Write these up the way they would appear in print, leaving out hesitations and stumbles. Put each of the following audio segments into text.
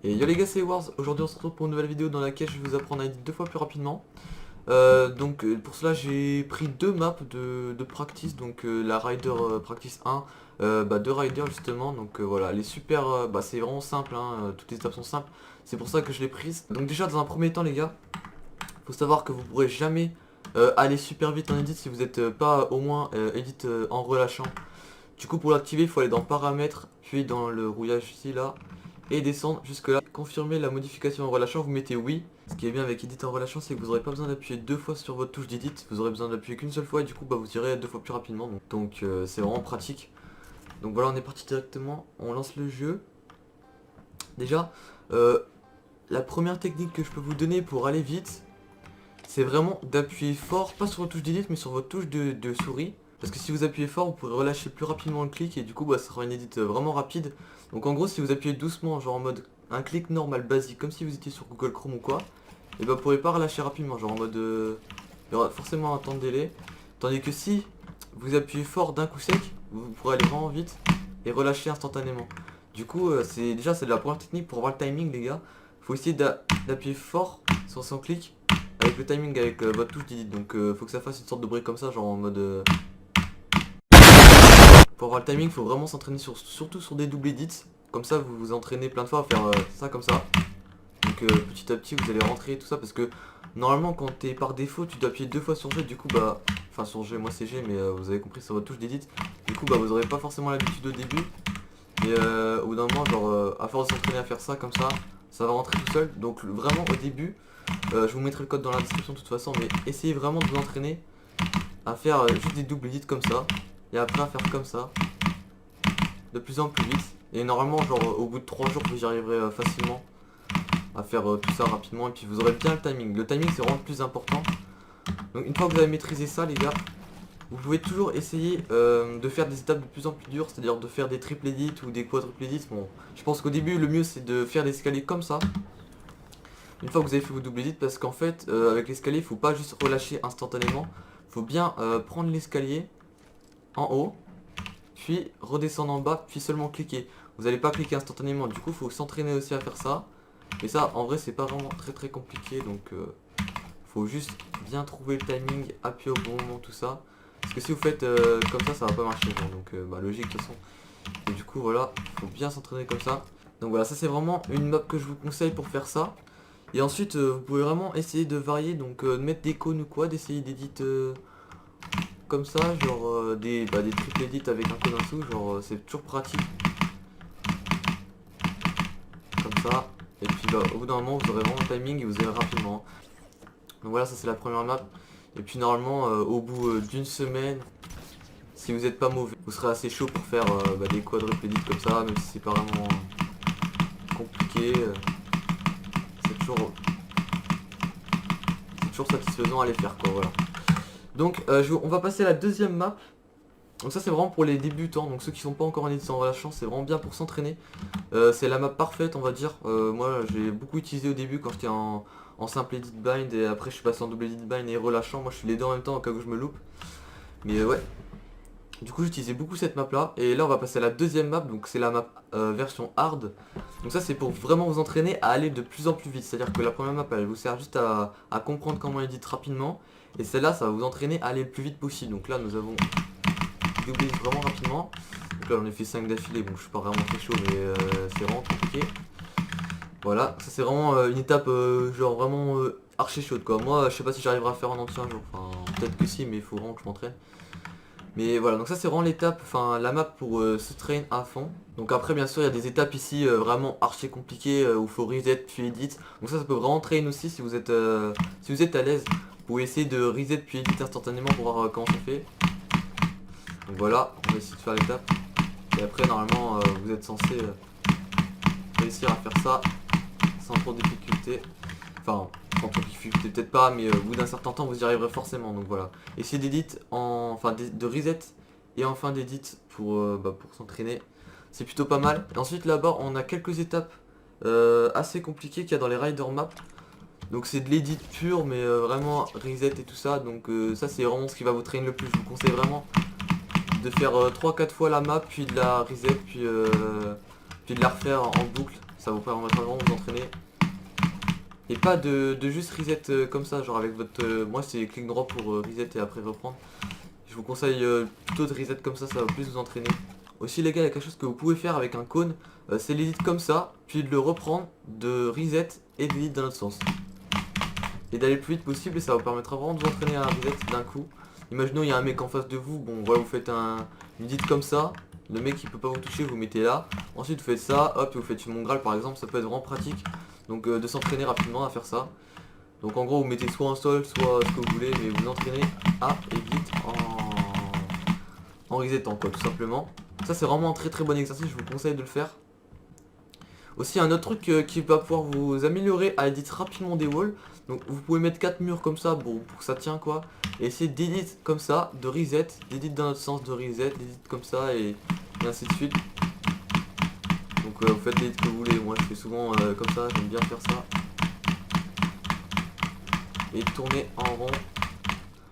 Et yo les gars, c'est Wars. Aujourd'hui on se retrouve pour une nouvelle vidéo dans laquelle je vais vous apprendre à edit 2 fois plus rapidement. Pour cela j'ai pris deux maps de practice, donc la Rider Practice 1, deux riders justement, donc voilà, elle est super, c'est vraiment simple, hein, toutes les étapes sont simples, c'est pour ça que je l'ai prise. Donc déjà dans un premier temps les gars, faut savoir que vous pourrez jamais aller super vite en edit si vous n'êtes pas au moins edit en relâchant. Du coup pour l'activer il faut aller dans paramètres, puis dans le rouillage ici là, et descendre jusque là. Confirmer la modification en relâchant, vous mettez oui. Ce qui est bien avec edit en relâchant, c'est que vous n'aurez pas besoin d'appuyer deux fois sur votre touche d'edit, vous aurez besoin d'appuyer qu'une seule fois et du coup vous irez deux fois plus rapidement. Donc c'est vraiment pratique. Donc voilà, on est parti directement, on lance le jeu. Déjà, la première technique que je peux vous donner pour aller vite, c'est vraiment d'appuyer fort, pas sur votre touche d'edit mais sur votre touche de souris. Parce que si vous appuyez fort, vous pourrez relâcher plus rapidement le clic et du coup ça sera une edit vraiment rapide. Donc en gros, si vous appuyez doucement, genre en mode un clic normal basique, comme si vous étiez sur Google Chrome ou quoi, et vous pourrez pas relâcher rapidement, genre en mode il y aura forcément un temps de délai. Tandis que si vous appuyez fort d'un coup sec, vous pourrez aller vraiment vite et relâcher instantanément. Du coup, c'est de la première technique pour avoir le timing, les gars. Faut essayer d'appuyer fort sur son clic avec le timing avec votre touche d'edit. Donc faut que ça fasse une sorte de bruit comme ça, genre en mode pour avoir le timing, il faut vraiment s'entraîner surtout sur des doubles edits. Comme ça, vous vous entraînez plein de fois à faire ça comme ça. Donc petit à petit, vous allez rentrer tout ça parce que normalement, quand t'es par défaut, tu dois appuyer deux fois sur G. Du coup, enfin sur G, moi c'est G, mais vous avez compris sur votre touche d'edit. Du coup, vous aurez pas forcément l'habitude au début. Mais au bout d'un moment, genre à force de s'entraîner à faire ça comme ça va rentrer tout seul. Donc vraiment au début, je vous mettrai le code dans la description de toute façon, mais essayez vraiment de vous entraîner à faire juste des doubles edits comme ça. Et après à faire comme ça, de plus en plus vite. Et normalement, genre au bout de 3 jours, vous y arriverez facilement à faire tout ça rapidement. Et puis vous aurez bien le timing. Le timing, c'est vraiment le plus important. Donc une fois que vous avez maîtrisé ça, les gars, vous pouvez toujours essayer de faire des étapes de plus en plus dures, c'est-à-dire de faire des triple edits ou des quadruple edits. Bon, je pense qu'au début, le mieux c'est de faire des escaliers comme ça. Une fois que vous avez fait vos double edits, parce qu'en fait, avec l'escalier, il faut pas juste relâcher instantanément. Il faut bien prendre l'escalier en haut, puis redescendre en bas, puis seulement cliquer. Vous n'allez pas cliquer instantanément, du coup il faut s'entraîner aussi à faire ça. Et ça en vrai c'est pas vraiment très compliqué, donc faut juste bien trouver le timing, appuyer au bon moment, tout ça. Parce que si vous faites comme ça va pas marcher, genre, donc logique de toute façon. Et du coup voilà, faut bien s'entraîner comme ça. Donc voilà, ça c'est vraiment une map que je vous conseille pour faire ça. Et ensuite vous pouvez vraiment essayer de varier, donc de mettre des cônes ou quoi, d'essayer d'éditer comme ça, genre des triple edits avec un code en dessous, genre c'est toujours pratique. Comme ça. Et puis au bout d'un moment vous aurez vraiment le timing et vous irez rapidement. Donc voilà, ça c'est la première map. Et puis normalement au bout d'une semaine, si vous n'êtes pas mauvais, vous serez assez chaud pour faire des quadruple edits comme ça, même si c'est pas vraiment compliqué. C'est toujours satisfaisant à les faire quoi, voilà. Donc on va passer à la deuxième map. Donc ça c'est vraiment pour les débutants, donc ceux qui sont pas encore en edit en relâchant, c'est vraiment bien pour s'entraîner. C'est la map parfaite on va dire. Moi j'ai beaucoup utilisé au début quand j'étais en simple edit bind et après je suis passé en double edit bind et relâchant. Moi je suis les deux en même temps au cas où je me loupe. Mais ouais. Du coup j'utilisais beaucoup cette map là. Et là on va passer à la deuxième map, donc c'est la map version hard. Donc ça c'est pour vraiment vous entraîner à aller de plus en plus vite. C'est-à-dire que la première map elle vous sert juste à comprendre comment edit rapidement. Et celle-là ça va vous entraîner à aller le plus vite possible. Donc là nous avons double edit vraiment rapidement. Donc là j'en ai fait 5 d'affilée, bon je suis pas vraiment très chaud mais c'est vraiment compliqué. Voilà, ça c'est vraiment une étape genre vraiment archi chaude quoi. Moi je sais pas si j'arriverai à faire en entier un jour, enfin peut-être que si mais il faut vraiment que je m'entraîne. Mais voilà, donc ça c'est vraiment l'étape, enfin la map pour se train à fond. Donc après bien sûr il y a des étapes ici vraiment archi compliquées où il faut reset puis edit. Donc ça peut vraiment train aussi si vous êtes à l'aise. Vous pouvez essayer de reset puis edit instantanément pour voir comment ça fait. Donc voilà, on va essayer de faire l'étape. Et après normalement vous êtes censé réussir à faire ça sans trop de difficulté. Enfin, sans trop de difficulté peut-être pas, mais au bout d'un certain temps vous y arriverez forcément. Donc voilà. Essayez d'edit enfin de reset et enfin d'edit pour s'entraîner. C'est plutôt pas mal. Et ensuite là-bas on a quelques étapes assez compliquées qu'il y a dans les rider maps. Donc c'est de l'edit pur mais vraiment reset et tout ça. Donc ça c'est vraiment ce qui va vous traîner le plus. Je vous conseille vraiment de faire 3-4 fois la map, puis de la reset, puis de la refaire en boucle. ça vous permettra vraiment de vous entraîner. Et pas de juste reset comme ça, genre avec votre... moi c'est clic droit pour reset et après reprendre. Je vous conseille plutôt de reset comme ça va plus vous entraîner. Aussi les gars, il y a quelque chose que vous pouvez faire avec un cône, c'est l'edit comme ça, puis de le reprendre, de reset et d'edit dans l'autre sens. Et d'aller le plus vite possible et ça vous permettra vraiment de vous entraîner à reset d'un coup. Imaginons il y a un mec en face de vous, bon voilà vous faites une edit comme ça, le mec il peut pas vous toucher, vous mettez là, ensuite vous faites ça, hop et vous faites une mongrale par exemple, ça peut être vraiment pratique. Donc de s'entraîner rapidement à faire ça. Donc en gros vous mettez soit un sol, soit ce que vous voulez, mais vous entraînez à et vite en resetant quoi tout simplement. Ça c'est vraiment un très très bon exercice, je vous conseille de le faire. Aussi un autre truc qui va pouvoir vous améliorer à edit rapidement des walls. Donc vous pouvez mettre 4 murs comme ça bon, pour que ça tient quoi. Et essayer d'edit comme ça, de reset, d'edit dans notre sens, de reset, d'edit comme ça et ainsi de suite. Donc vous faites l'edit que vous voulez, moi je fais souvent comme ça, j'aime bien faire ça. Et tourner en rond.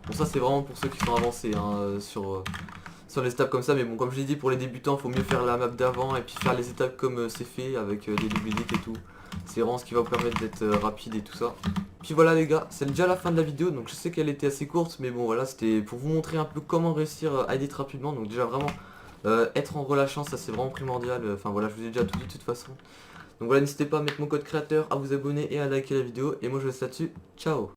Bon ça c'est vraiment pour ceux qui sont avancés hein, sur les étapes comme ça, mais bon comme je l'ai dit pour les débutants faut mieux faire la map d'avant et puis faire les étapes comme c'est fait avec des double edits et tout. C'est vraiment ce qui va vous permettre d'être rapide et tout ça. Puis voilà les gars, c'est déjà la fin de la vidéo, donc je sais qu'elle était assez courte, mais bon voilà c'était pour vous montrer un peu comment réussir à edit rapidement, donc déjà vraiment être en relâchant ça c'est vraiment primordial, enfin voilà je vous ai déjà tout dit de toute façon. Donc voilà n'hésitez pas à mettre mon code créateur, à vous abonner et à liker la vidéo, et moi je vous laisse là-dessus, ciao.